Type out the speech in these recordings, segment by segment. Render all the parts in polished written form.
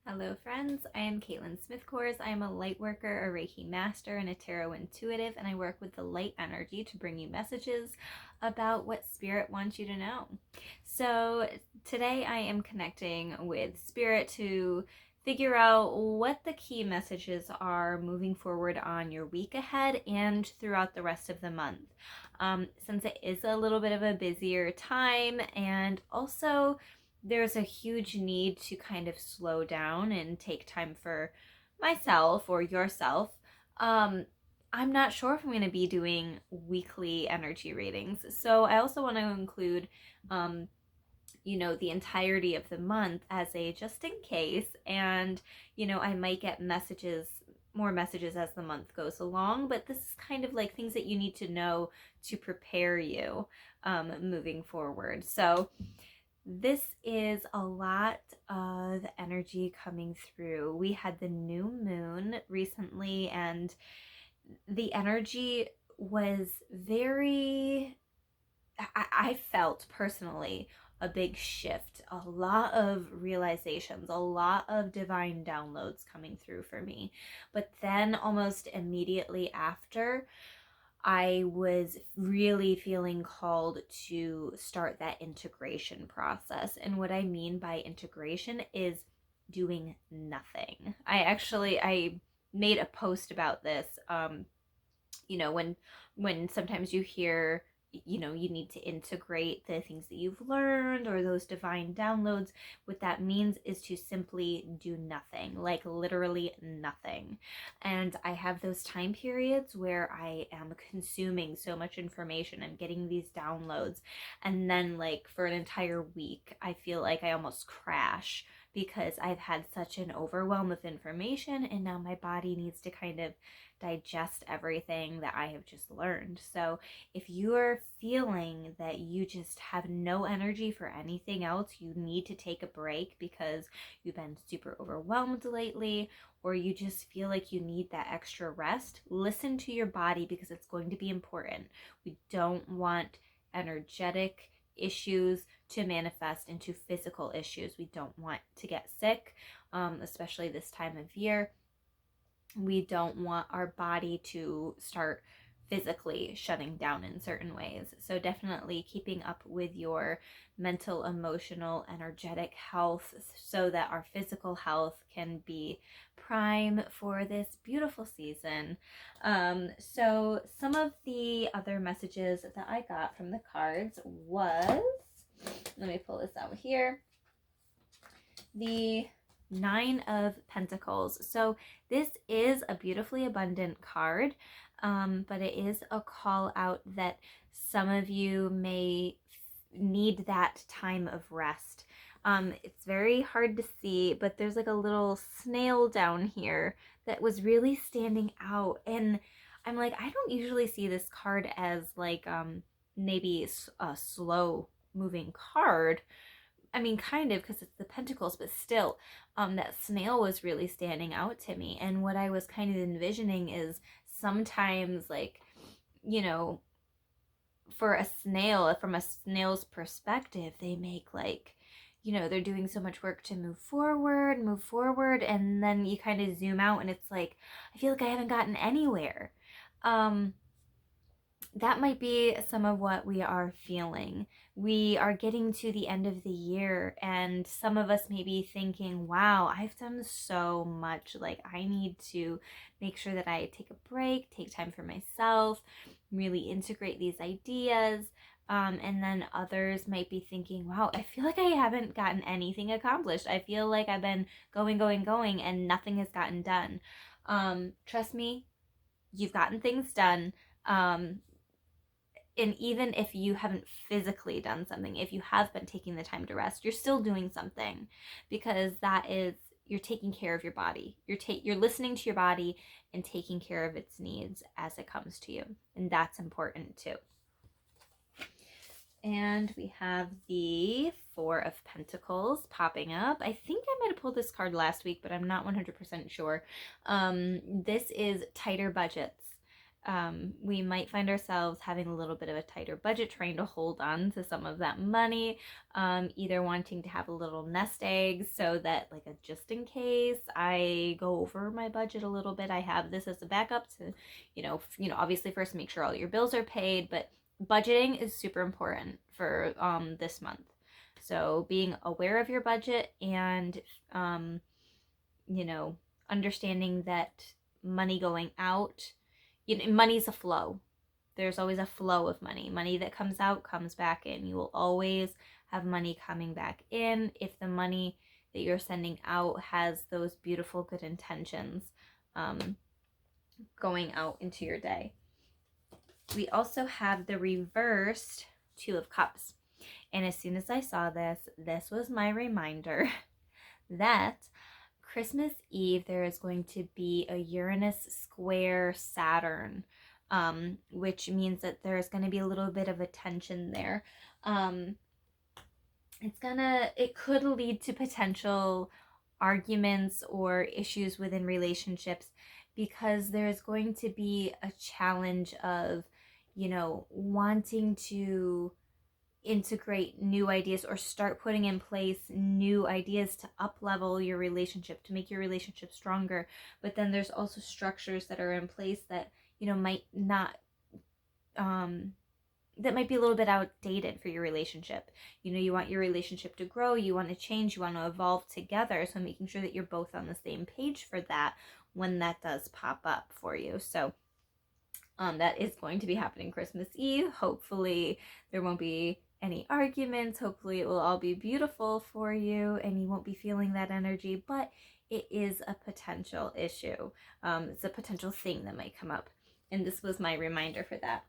Hello friends, I am Caitlin Smithkors. I am a light worker, a Reiki master, and a tarot intuitive, and I work with the light energy to bring you messages about what spirit wants you to know. So today I am connecting with spirit to figure out what the key messages are moving forward on your week ahead and throughout the rest of the month. Since it is a little bit of a busier time, and also there's a huge need to kind of slow down and take time for myself or yourself. Um, I'm not sure if I'm going to be doing weekly energy readings. So I also want to include, um, the entirety of the month as a just in case. And, I might get more messages as the month goes along, but this is kind of like things that you need to know to prepare you moving forward. So this is a lot of energy coming through. We had the new moon recently, and the energy was very, I felt personally a big shift, a lot of realizations, a lot of divine downloads coming through for me. But then almost immediately after, I was really feeling called to start that integration process. And what I mean by integration is doing nothing. I made a post about this. When sometimes you hear, you need to integrate the things that you've learned or those divine downloads. What that means is to simply do nothing, like literally nothing. And I have those time periods where I am consuming so much information and getting these downloads, and then like for an entire week I feel like I almost crash because I've had such an overwhelm of information, and now my body needs to kind of digest everything that I have just learned. So if you're feeling that you just have no energy for anything else, you need to take a break because you've been super overwhelmed lately, or you just feel like you need that extra rest, listen to your body because it's going to be important. We don't want energetic issues to manifest into physical issues. We don't want to get sick, especially this time of year. We don't want our body to start physically shutting down in certain ways. So definitely keeping up with your mental, emotional, energetic health so that our physical health can be prime for this beautiful season. So some of the other messages that I got from the cards was, let me pull this out here, the Nine of Pentacles. So this is a beautifully abundant card, but it is a call out that some of you may need that time of rest. It's very hard to see, but there's like a little snail down here that was really standing out. And I'm like, I don't usually see this card as like maybe a slow moving card. I mean, kind of, because it's the pentacles, but still, that snail was really standing out to me. And what I was kind of envisioning is sometimes, like, you know, for a snail, from a snail's perspective, they make like, they're doing so much work to move forward, and then you kind of zoom out and it's like, I feel like I haven't gotten anywhere. That might be some of what we are feeling. We are getting to the end of the year, and some of us may be thinking, wow, I've done so much. Like, I need to make sure that I take a break, take time for myself, really integrate these ideas. And then others might be thinking, wow, I feel like I haven't gotten anything accomplished. I feel like I've been going, and nothing has gotten done. Trust me, you've gotten things done. And even if you haven't physically done something, if you have been taking the time to rest, you're still doing something, because that is, you're taking care of your body. You're listening to your body and taking care of its needs as it comes to you, and that's important too. And we have the Four of Pentacles popping up. I think I might have pulled this card last week, but I'm not 100% sure. This is tighter budgets. We might find ourselves having a little bit of a tighter budget, trying to hold on to some of that money, either wanting to have a little nest egg so that, like, just in case I go over my budget a little bit, I have this as a backup to, obviously first make sure all your bills are paid, but budgeting is super important for this month. So being aware of your budget and, understanding that money going out, money's a flow. There's always a flow of money. Money that comes out comes back in. You will always have money coming back in if the money that you're sending out has those beautiful, good intentions going out into your day. We also have the reversed Two of Cups. And as soon as I saw this, this was my reminder that Christmas Eve, there is going to be a Uranus square Saturn, which means that there's going to be a little bit of a tension there. It could lead to potential arguments or issues within relationships because there's going to be a challenge of, wanting to integrate new ideas or start putting in place new ideas to up level your relationship, to make your relationship stronger. But then there's also structures that are in place that, might not, that might be a little bit outdated for your relationship. You want your relationship to grow, you want to change, you want to evolve together. So making sure that you're both on the same page for that when that does pop up for you. So that is going to be happening Christmas Eve. Hopefully there won't be any arguments. Hopefully it will all be beautiful for you and you won't be feeling that energy, but it is a potential issue. It's a potential thing that might come up. And this was my reminder for that.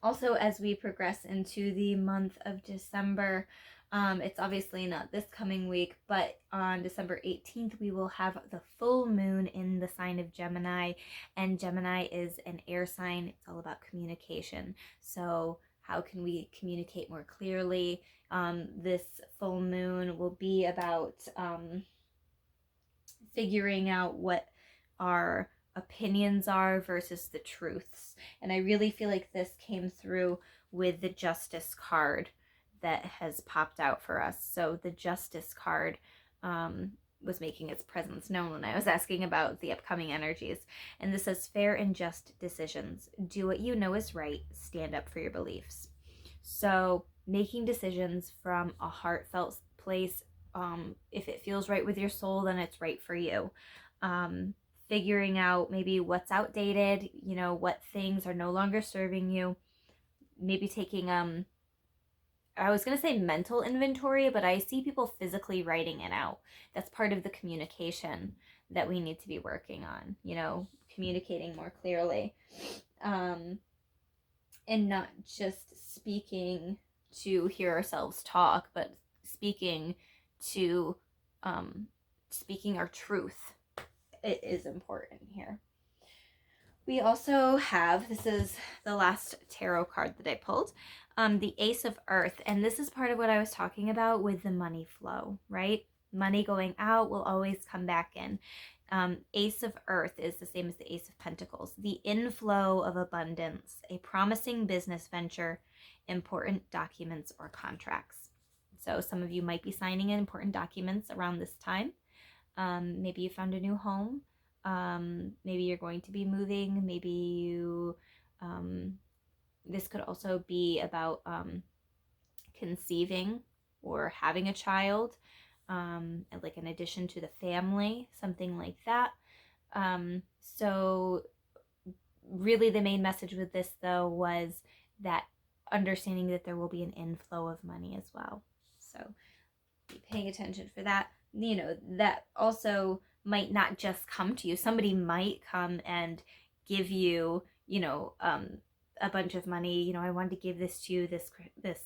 Also, as we progress into the month of December, it's obviously not this coming week, but on December 18th, we will have the full moon in the sign of Gemini, and Gemini is an air sign. It's all about communication. So how can we communicate more clearly? This full moon will be about figuring out what our opinions are versus the truths. And I really feel like this came through with the Justice card that has popped out for us. So the Justice card was making its presence known when I was asking about the upcoming energies. And this says, fair and just decisions. Do what you know is right. Stand up for your beliefs. So making decisions from a heartfelt place. If it feels right with your soul, then it's right for you. Figuring out maybe what's outdated, what things are no longer serving you. Maybe taking I was going to say mental inventory, but I see people physically writing it out. That's part of the communication that we need to be working on, communicating more clearly. And not just speaking to hear ourselves talk, but speaking to, speaking our truth. It is important here. We also have, this is the last tarot card that I pulled, the Ace of Earth. And this is part of what I was talking about with the money flow, right? Money going out will always come back in. Ace of Earth is the same as the Ace of Pentacles. The inflow of abundance, a promising business venture, important documents or contracts. So some of you might be signing in important documents around this time. Maybe you found a new home. Maybe you're going to be moving. Maybe you, this could also be about conceiving or having a child, like an addition to the family, something like that. So really the main message with this though was that understanding that there will be an inflow of money as well. So be paying attention for that. That also might not just come to you. Somebody might come and give you, a bunch of money. I wanted to give this to you this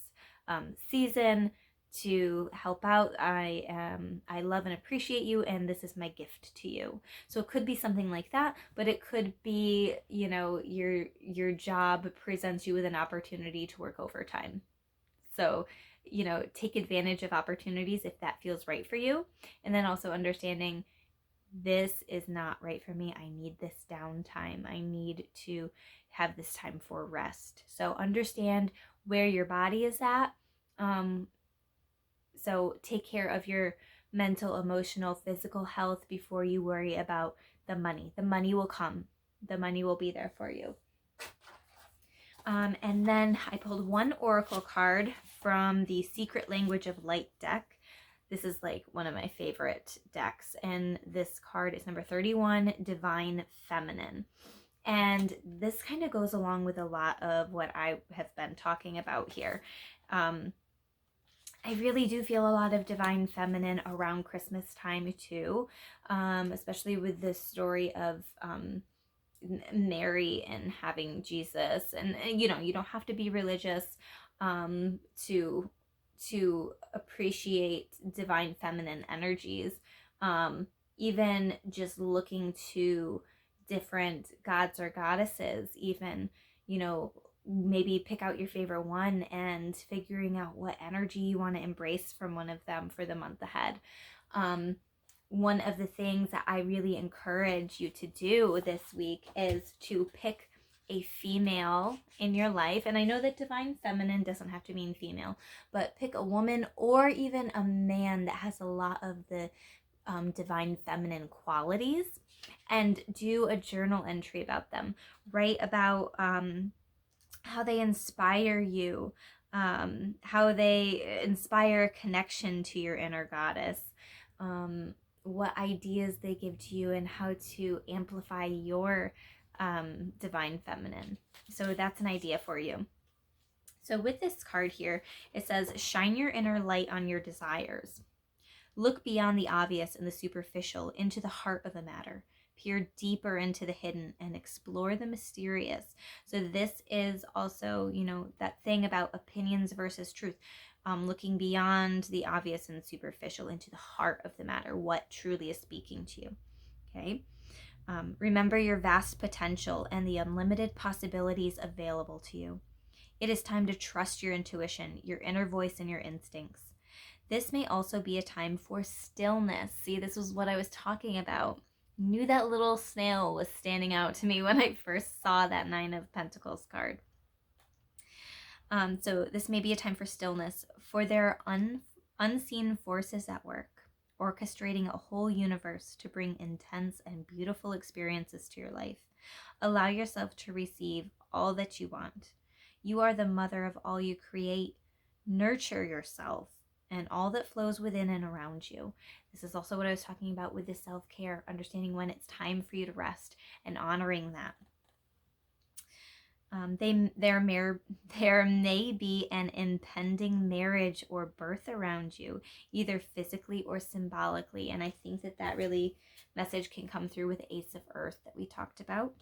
season to help out. I love and appreciate you, and this is my gift to you. So it could be something like that, but it could be, your job presents you with an opportunity to work overtime. So, take advantage of opportunities if that feels right for you. And then also understanding this is not right for me. I need this downtime. I need to have this time for rest. So understand where your body is at. So take care of your mental, emotional, physical health before you worry about the money. The money will come. The money will be there for you. And then I pulled one oracle card from the Secret Language of Light deck. This is like one of my favorite decks. And this card is number 31, Divine Feminine. And this kind of goes along with a lot of what I have been talking about here. I really do feel a lot of divine feminine around Christmas time too, especially with this story of Mary and having Jesus. And you know, you don't have to be religious to appreciate divine feminine energies. Even just looking to different gods or goddesses, even, you know, maybe pick out your favorite one and figuring out what energy you want to embrace from one of them for the month ahead. One of the things that I really encourage you to do this week is to pick a female in your life. And I know that divine feminine doesn't have to mean female, but pick a woman or even a man that has a lot of the divine feminine qualities, and do a journal entry about them. Write about how they inspire you, how they inspire connection to your inner goddess, what ideas they give to you, and how to amplify your divine feminine. So that's an idea for you. So with this card here, it says, shine your inner light on your desires. Look beyond the obvious and the superficial into the heart of the matter. Peer deeper into the hidden and explore the mysterious. So this is also, you know, that thing about opinions versus truth. Looking beyond the obvious and superficial into the heart of the matter, what truly is speaking to you. Okay. Remember your vast potential and the unlimited possibilities available to you. It is time to trust your intuition, your inner voice, and your instincts. This may also be a time for stillness. See, this was what I was talking about. Knew that little snail was standing out to me when I first saw that Nine of Pentacles card. So this may be a time for stillness, for there are unseen forces at work, orchestrating a whole universe to bring intense and beautiful experiences to your life. Allow yourself to receive all that you want. You are the mother of all you create. Nurture yourself and all that flows within and around you. This is also what I was talking about with the self-care, understanding when it's time for you to rest and honoring that. There may be an impending marriage or birth around you, either physically or symbolically. And I think that really message can come through with Ace of Earth that we talked about.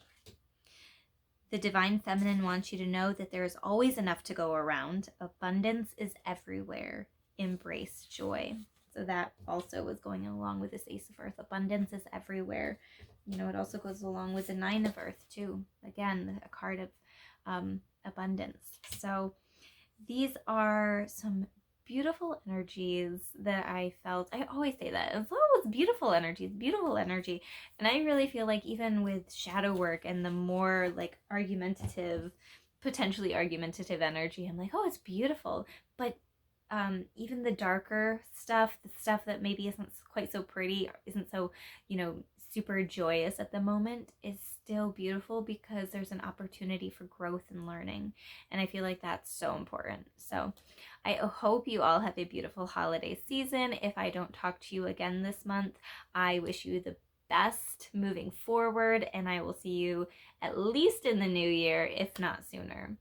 The divine feminine wants you to know that there is always enough to go around. Abundance is everywhere. Embrace joy. So that also was going along with this Ace of Earth. Abundance is everywhere. You know, it also goes along with the Nine of Earth too. Again, a card of abundance. So these are some beautiful energies that I felt. I always say that. It's always beautiful energy. And I really feel like even with shadow work and the more like potentially argumentative energy, I'm like, oh, it's beautiful. But even the darker stuff, the stuff that maybe isn't quite so pretty, isn't so, you know, super joyous at the moment, is still beautiful because there's an opportunity for growth and learning. And I feel like that's so important. So I hope you all have a beautiful holiday season. If I don't talk to you again this month, I wish you the best moving forward, and I will see you at least in the new year, if not sooner.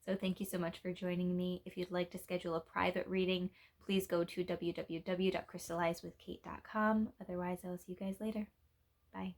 So thank you so much for joining me. If you'd like to schedule a private reading, please go to www.crystallizewithkate.com. Otherwise, I will see you guys later. Bye.